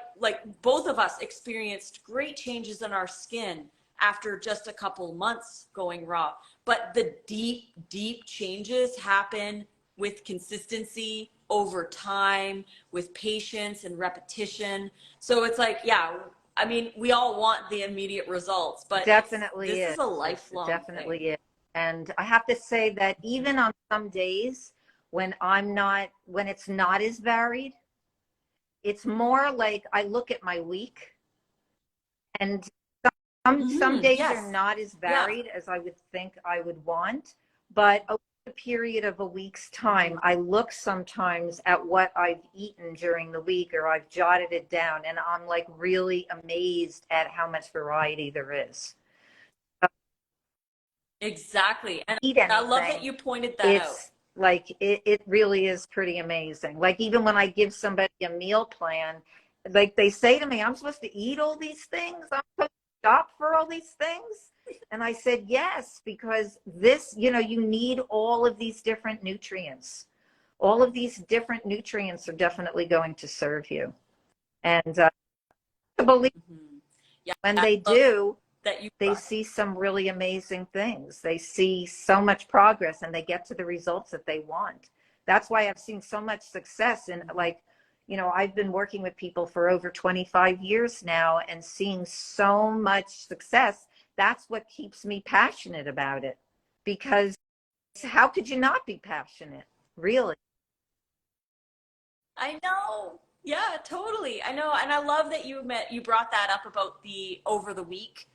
both of us experienced great changes in our skin after just a couple months going raw. But the deep, deep changes happen with consistency over time, with patience and repetition. So it's like, yeah, I mean, we all want the immediate results, but Definitely this is a lifelong definitely thing. is. And I have to say that even on some days when it's not as varied, it's more like I look at my week, and some days Yes. are not as varied as I would think I would want, but over a period of a week's time, I look sometimes at what I've eaten during the week, or I've jotted it down, and I'm like really amazed at how much variety there is. Exactly. And Eat I love anything, that you pointed that out. it's like it really is pretty amazing. Like even when I give somebody a meal plan, like they say to me, I'm supposed to eat all these things, I'm supposed to shop for all these things. And I said, yes, because this, you know, you need all of these different nutrients. All of these different nutrients are definitely going to serve you. And I believe Yeah, when they do, that you they see some really amazing things. They see so much progress, and they get to the results that they want. That's why I've seen so much success in, like, you know, I've been working with people for over 25 years now and seeing so much success. That's what keeps me passionate about it, because how could you not be passionate, really? I know. Yeah, totally. I know. And I love that you brought that up about the over the week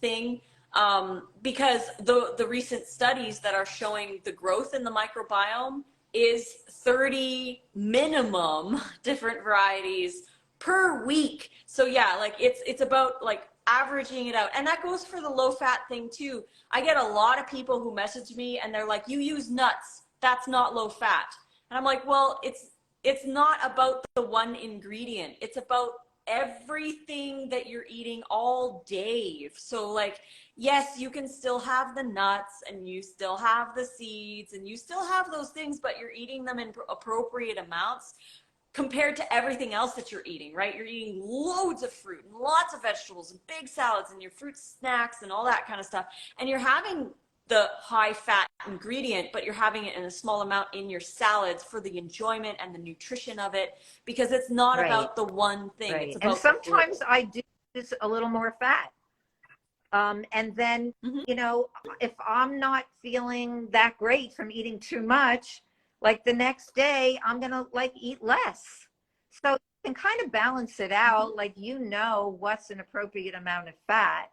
thing. Because the recent studies that are showing the growth in the microbiome is 30 minimum different varieties per week. So yeah, like it's about like averaging it out. And that goes for the low fat thing too. I get a lot of people who message me and they're like, you use nuts, that's not low fat. And I'm like, well, it's not about the one ingredient. It's about everything that you're eating all day. So like, yes, you can still have the nuts and you still have the seeds and you still have those things, but you're eating them in appropriate amounts compared to everything else that you're eating, right? You're eating loads of fruit and lots of vegetables and big salads and your fruit snacks and all that kind of stuff. And you're having the high fat ingredient, but you're having it in a small amount in your salads for the enjoyment and the nutrition of it, because it's not Right. about the one thing. Right. It's And about sometimes I do use a little more fat. And then, Mhm. you know, if I'm not feeling that great from eating too much, like the next day, I'm going to like eat less. So you can kind of balance it out. Like, you know, what's an appropriate amount of fat.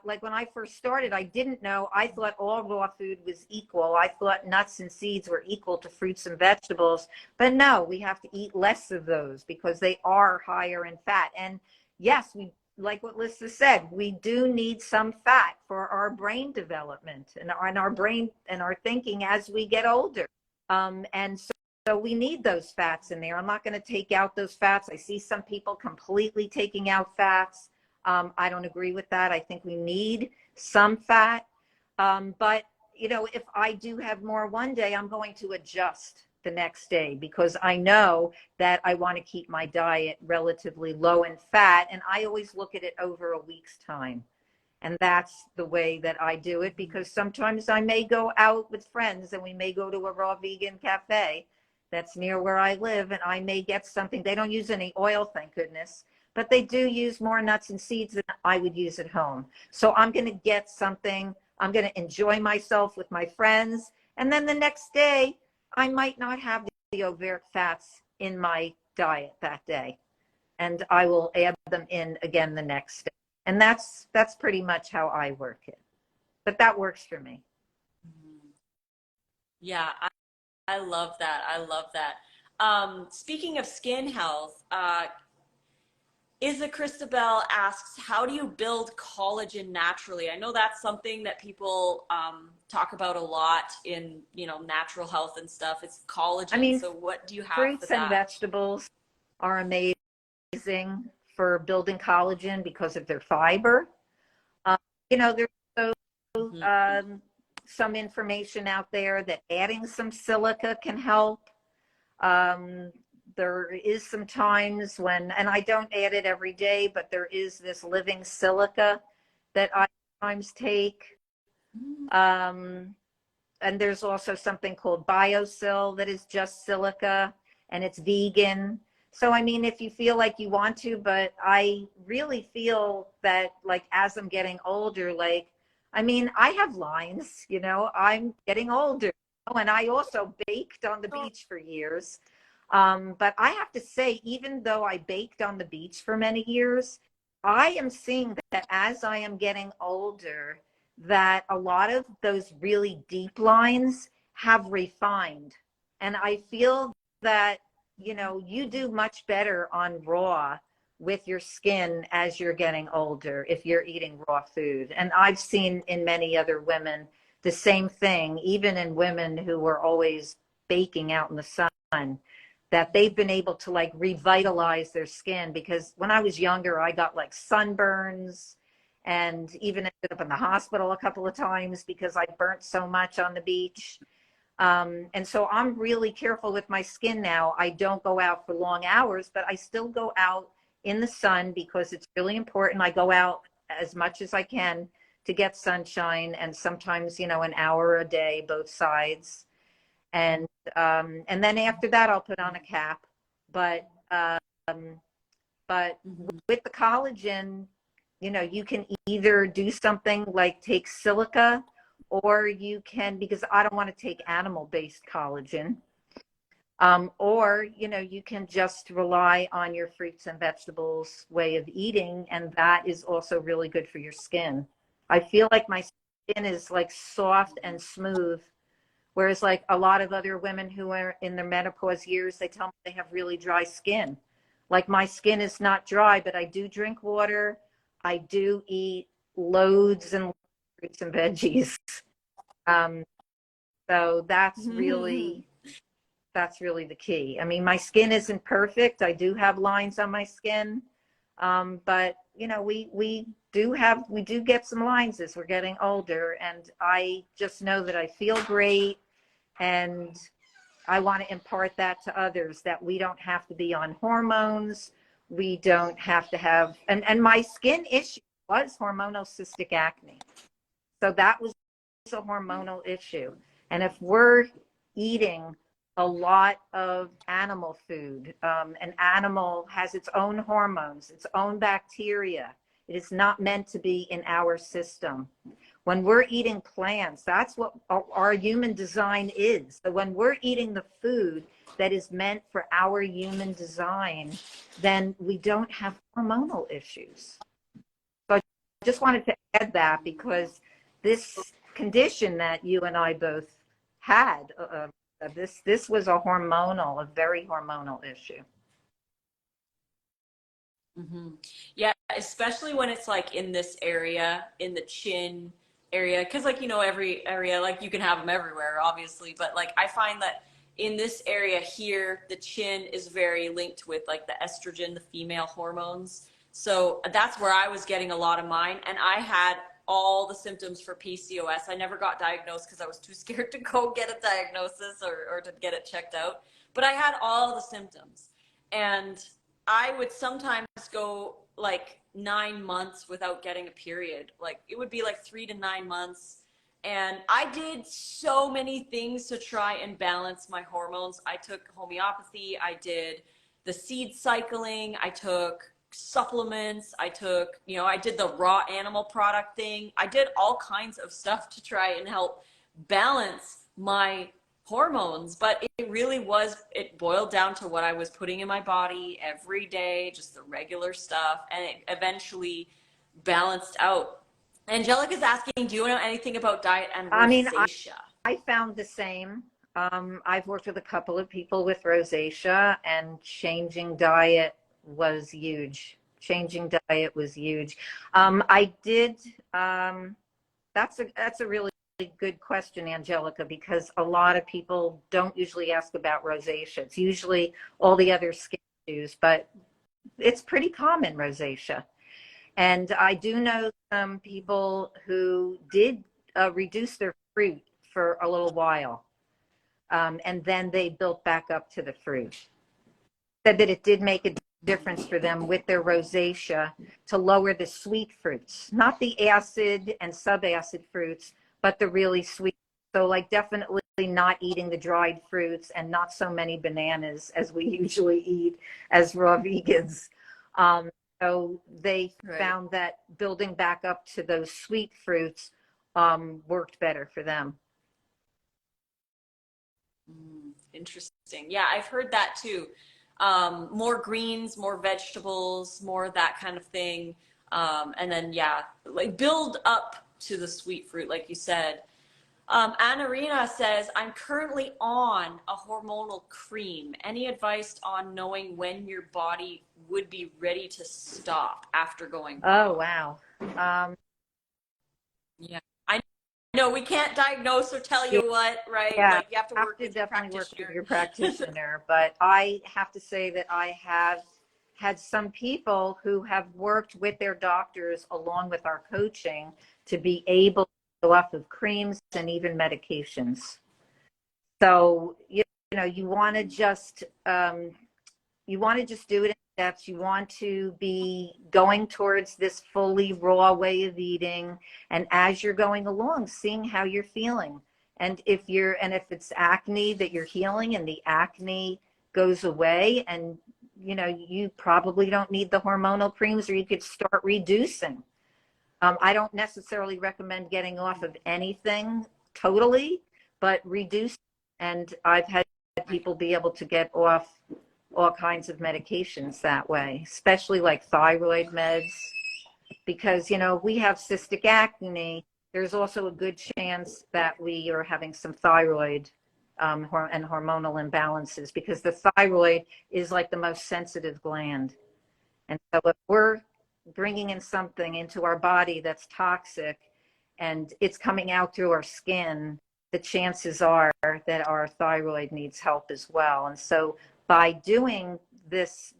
Like when I first started, I didn't know. I thought all raw food was equal. I thought nuts and seeds were equal to fruits and vegetables. But no, we have to eat less of those because they are higher in fat. And yes, we, like what Lissa said, we do need some fat for our brain development and our brain and our thinking as we get older. And so we need those fats in there. I'm not going to take out those fats. I see some people completely taking out fats. I don't agree with that. I think we need some fat. But, you know, if I do have more one day, I'm going to adjust the next day because I know that I want to keep my diet relatively low in fat. And I always look at it over a week's time. And that's the way that I do it because sometimes I may go out with friends and we may go to a raw vegan cafe that's near where I live and I may get something. They don't use any oil, thank goodness, but they do use more nuts and seeds than I would use at home. So I'm going to get something. I'm going to enjoy myself with my friends. And then the next day, I might not have the ovaric fats in my diet that day. And I will add them in again the next day. And that's pretty much how I work it. But that works for me. Yeah, I love that. I love that. Speaking of skin health, Isa Christabel asks, how do you build collagen naturally? I know that's something that people talk about a lot in, you know, natural health and stuff. It's collagen. I mean, so what do you have for fruits and that? vegetables are amazing for building collagen because of their fiber. You know, there's so, some information out there that adding some silica can help. There is some times when, and I don't add it every day, but there is this living silica that I sometimes take. And there's also something called BioSil that is just silica and it's vegan. So, I mean, if you feel like you want to, but I really feel that like as I'm getting older, like, I mean, I have lines, you know, I'm getting older. Oh, and I also baked on the beach for years. But I have to say, even though I baked on the beach for many years, I am seeing that as I am getting older, that a lot of those really deep lines have refined. And I feel that, you know, you do much better on raw with your skin as you're getting older if you're eating raw food. And I've seen in many other women the same thing, even in women who were always baking out in the sun, that they've been able to like revitalize their skin. Because when I was younger, I got like sunburns and even ended up in the hospital a couple of times because I burnt so much on the beach. And so I'm really careful with my skin now. I don't go out for long hours, but I still go out in the sun because it's really important. I go out as much as I can to get sunshine and sometimes, you know, an hour a day, both sides. And then after that, I'll put on a cap. But with the collagen, you know, you can either do something like take silica, or you can, because I don't want to take animal-based collagen, or, you know, you can just rely on your fruits and vegetables way of eating, and that is also really good for your skin. I feel like my skin is like soft and smooth, whereas like a lot of other women who are in their menopause years, they tell me they have really dry skin. Like my skin is not dry, but I do drink water. I do eat loads and fruits and veggies. So that's really the key. I mean, my skin isn't perfect. I do have lines on my skin. But you know, we do get some lines as we're getting older, and I just know that I feel great, and I want to impart that to others, that we don't have to be on hormones. We don't have to have, and my skin issue was hormonal cystic acne. So that was a hormonal issue. And if we're eating a lot of animal food, an animal has its own hormones, its own bacteria, It is not meant to be in our system. When we're eating plants, that's what our human design is. So when we're eating the food that is meant for our human design, then we don't have hormonal issues. So I just wanted to add that, because this condition that you and I both had, this was a very hormonal issue. Mm-hmm. Yeah, especially when it's like in this area, in the chin area, because like, you know, every area, like you can have them everywhere, obviously, but like I find that in this area here, the chin is very linked with like the estrogen, the female hormones. So that's where I was getting a lot of mine, and I had all the symptoms for PCOS. I never got diagnosed because I was too scared to go get a diagnosis or to get it checked out. But I had all the symptoms, and I would sometimes go like 9 months without getting a period. Like it would be like 3 to 9 months. And I did so many things to try and balance my hormones. I took homeopathy. I did the seed cycling. I took supplements. I took, you know, I did the raw animal product thing. I did all kinds of stuff to try and help balance my hormones, but it really was, it boiled down to what I was putting in my body every day, just the regular stuff, and it eventually balanced out. Angelica's asking, do you know anything about diet and rosacea? I mean, I found the same. I've worked with a couple of people with rosacea, and changing diet was huge. I did, that's a really good question, Angelica, because a lot of people don't usually ask about rosacea. It's usually all the other skin issues, but it's pretty common, rosacea. And I do know some people who did reduce their fruit for a little while, and then they built back up to the fruit. Said that it did make a difference for them with their rosacea to lower the sweet fruits, not the acid and subacid fruits, but the really sweet. So like definitely not eating the dried fruits, and not so many bananas as we usually eat as raw vegans. So they found that building back up to those sweet fruits worked better for them. Interesting. Yeah, I've heard that too. More greens, more vegetables, more that kind of thing. And then, yeah, like build up to the sweet fruit, like you said. Anarina says, I'm currently on a hormonal cream. Any advice on knowing when your body would be ready to stop after going raw? Oh, wow. Yeah. I know we can't diagnose or tell you what, right? Yeah, like you have to work with your definitely work practitioner. with your practitioner. But I have to say that I have had some people who have worked with their doctors along with our coaching to be able to go off of creams and even medications. So you know, you want to just do it in steps. You want to be going towards this fully raw way of eating, and as you're going along, seeing how you're feeling. And if it's acne that you're healing and the acne goes away, and you know, you probably don't need the hormonal creams, or you could start reducing. I don't necessarily recommend getting off of anything totally, but reduce. And I've had people be able to get off all kinds of medications that way, especially like thyroid meds, because, you know, we have cystic acne. There's also a good chance that we are having some thyroid and hormonal imbalances, because the thyroid is like the most sensitive gland. And so if we're bringing in something into our body that's toxic and it's coming out through our skin, the chances are that our thyroid needs help as well. And so by doing this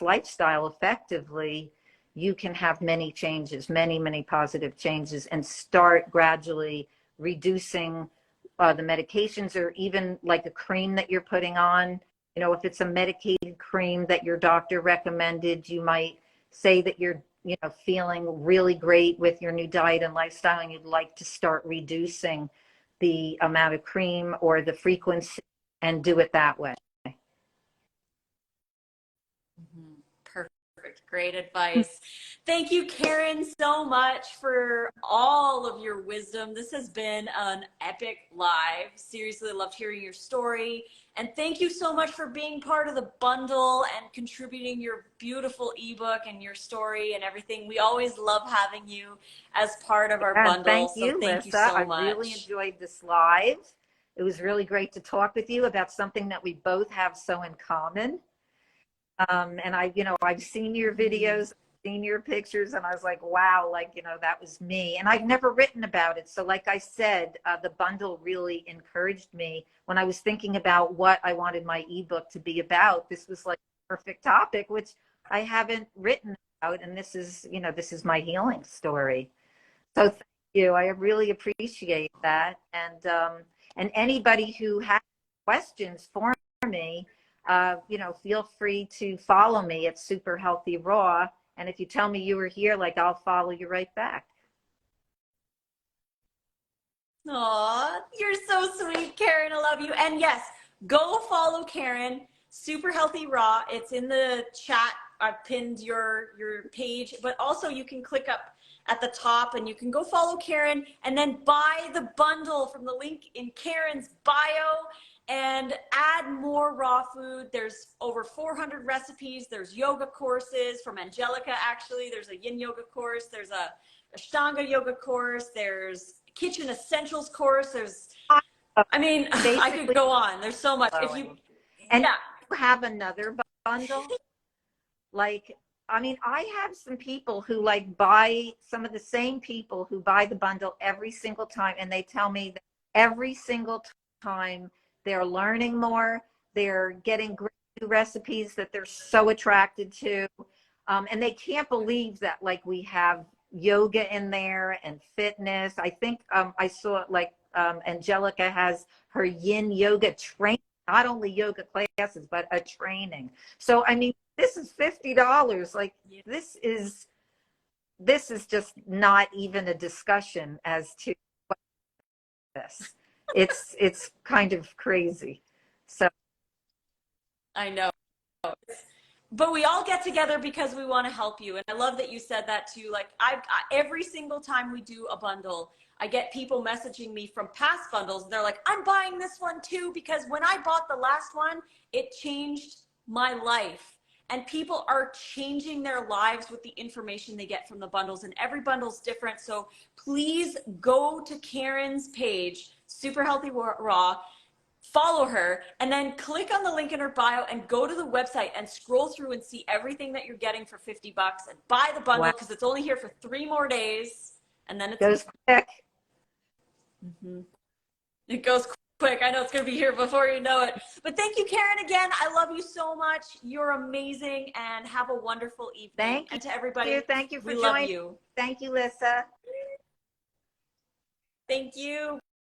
lifestyle effectively, you can have many changes, many positive changes, and start gradually reducing the medications, or even like a cream that you're putting on. You know, if it's a medicated cream that your doctor recommended, you might say that you're, you know, feeling really great with your new diet and lifestyle, and you'd like to start reducing the amount of cream or the frequency, and do it that way. Perfect. Great advice. Thank you, Karen, so much for all of your wisdom. This has been an epic live. Seriously, loved hearing your story. And thank you so much for being part of the bundle and contributing your beautiful ebook and your story and everything. We always love having you as part of our bundle. Thank you, Thank Lissa. you so I much. really enjoyed this live. It was really great to talk with you about something that we both have so in common. And I've seen your videos, seen your pictures, and I was like, wow, that was me. And I've never written about it. So like I said, the bundle really encouraged me when I was thinking about what I wanted my ebook to be about. This was like a perfect topic, which I haven't written about. And this is my healing story. So thank you. I really appreciate that. And anybody who has questions for me, feel free to follow me at Super Healthy Raw. And if you tell me you were here, I'll follow you right back. Aw, you're so sweet, Karen. I love you. And yes, go follow Karen, Super Healthy Raw. It's in the chat. I've pinned your page, but also you can click up at the top and you can go follow Karen and then buy the bundle from the link in Karen's bio and add more raw food. There's over 400 recipes. There's yoga courses from Angelica, actually. There's a yin yoga course. There's a Ashtanga yoga course. There's kitchen essentials course. There's, I could go on. There's so much. If you, you have another bundle, I have some people who buy, some of the same people who buy the bundle every single time, and they tell me that every single time they're learning more, they're getting great new recipes that they're so attracted to, and they can't believe that we have yoga in there and fitness. I think I saw Angelica has her yin yoga training, not only yoga classes, but a training. So this is $50. This is just not even a discussion as to this. It's kind of crazy. So I know. But we all get together because we want to help you. And I love that you said that too. Every single time we do a bundle, I get people messaging me from past bundles. They're like, I'm buying this one too, because when I bought the last one, it changed my life. And people are changing their lives with the information they get from the bundles, and every bundle's different. So please go to Karen's page, Super Healthy Raw, follow her, and then click on the link in her bio and go to the website and scroll through and see everything that you're getting for $50 and buy the bundle, because it's only here for 3 more days, and then it goes quick. It goes quick. I know it's going to be here before you know it. But thank you, Karen, again. I love you so much. You're amazing, and have a wonderful evening. Thank you. And to everybody, thank you for we joining. love you. Thank you, Lissa. Thank you.